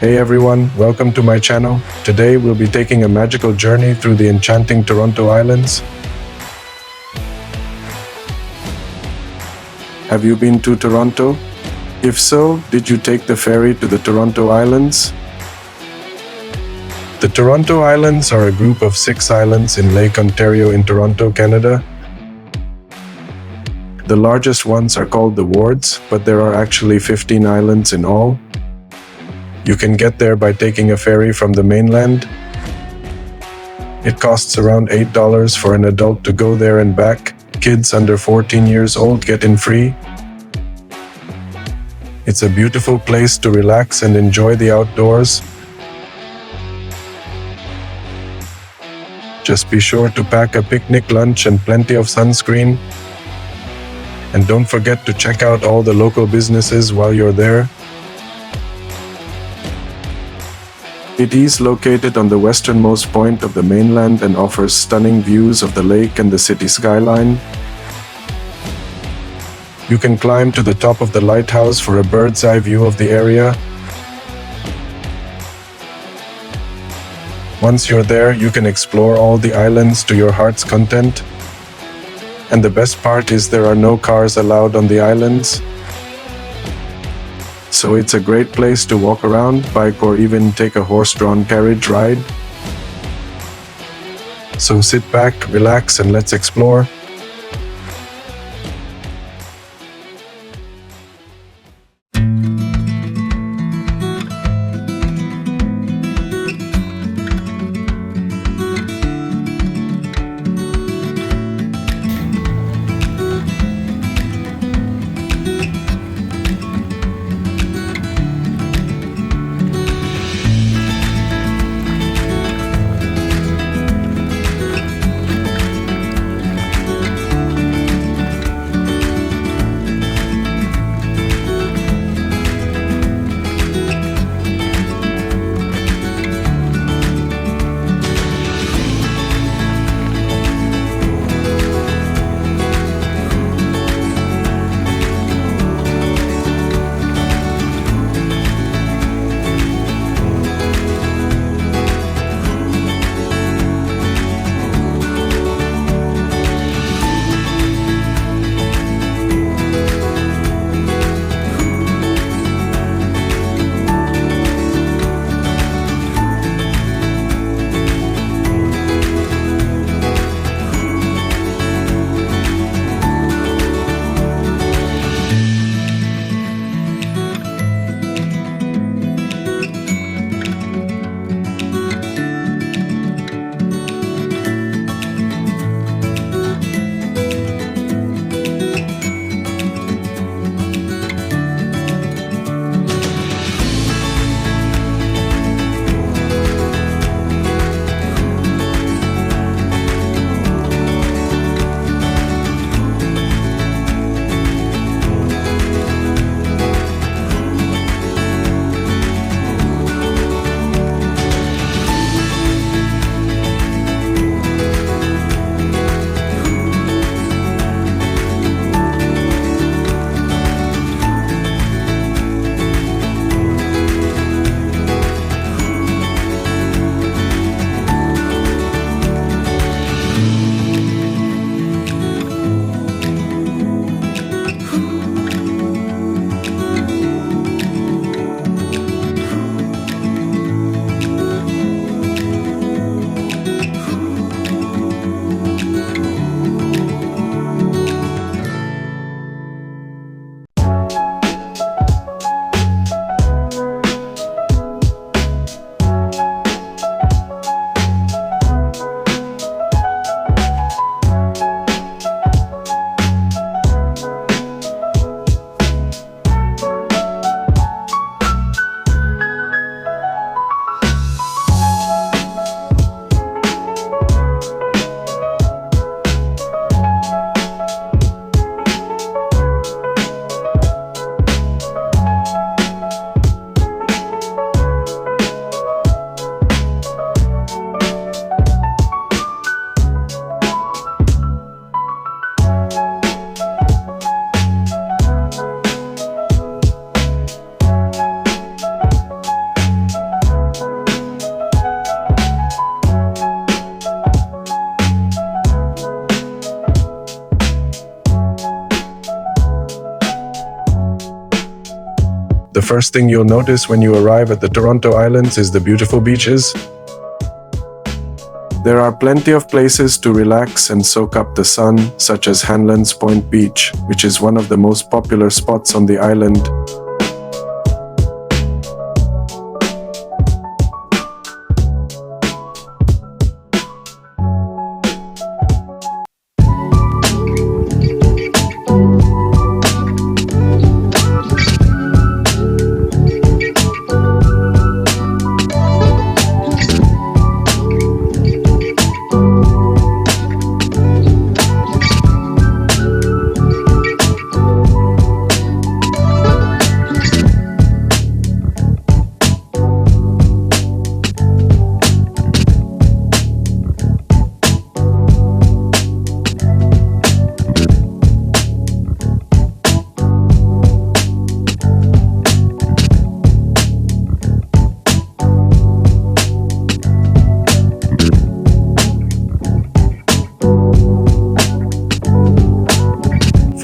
Hey everyone, welcome to my channel. Today we'll be taking a magical journey through the enchanting Toronto Islands. Have you been to Toronto? If so, did you take the ferry to the Toronto Islands? The Toronto Islands are a group of 6 islands in Lake Ontario in Toronto, Canada. The largest ones are called the Wards, but there are actually 15 islands in all. You can get there by taking a ferry from the mainland. It costs around $8 for an adult to go there and back. Kids under 14 years old get in free. It's a beautiful place to relax and enjoy the outdoors. Just be sure to pack a picnic lunch and plenty of sunscreen. And don't forget to check out all the local businesses while you're there. It is located on the westernmost point of the mainland and offers stunning views of the lake and the city skyline. You can climb to the top of the lighthouse for a bird's eye view of the area. Once you're there, you can explore all the islands to your heart's content. And the best part is there are no cars allowed on the islands. So it's a great place to walk around, bike, or even take a horse-drawn carriage ride. So sit back, relax, and let's explore. first thing you'll notice when you arrive at the Toronto Islands is the beautiful beaches. There are plenty of places to relax and soak up the sun, such as Hanlan's Point Beach, which is one of the most popular spots on the island.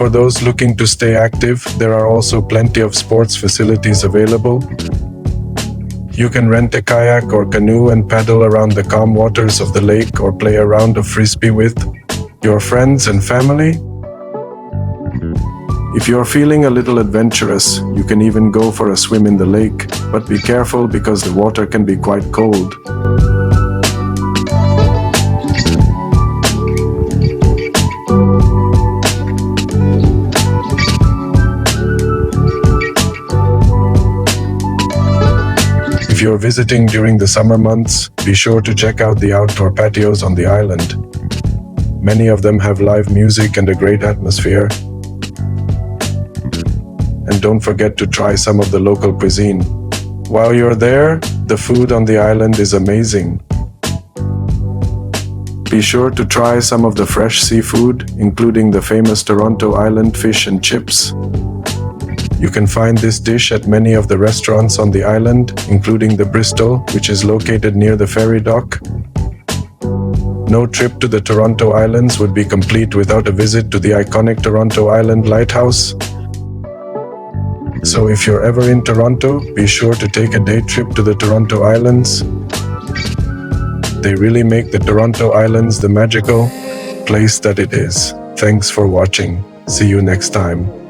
For those looking to stay active, there are also plenty of sports facilities available. You can rent a kayak or canoe and paddle around the calm waters of the lake or play a round of frisbee with your friends and family. If you're feeling a little adventurous, you can even go for a swim in the lake, but be careful because the water can be quite cold. If you're visiting during the summer months, be sure to check out the outdoor patios on the island. Many of them have live music and a great atmosphere. And don't forget to try some of the local cuisine. While you're there, the food on the island is amazing. Be sure to try some of the fresh seafood, including the famous Toronto Island fish and chips. You can find this dish at many of the restaurants on the island, including the Bristol, which is located near the ferry dock. No trip to the Toronto Islands would be complete without a visit to the iconic Toronto Island Lighthouse. So if you're ever in Toronto, be sure to take a day trip to the Toronto Islands. They really make the Toronto Islands the magical place that it is. Thanks for watching. See you next time.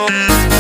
Yeah.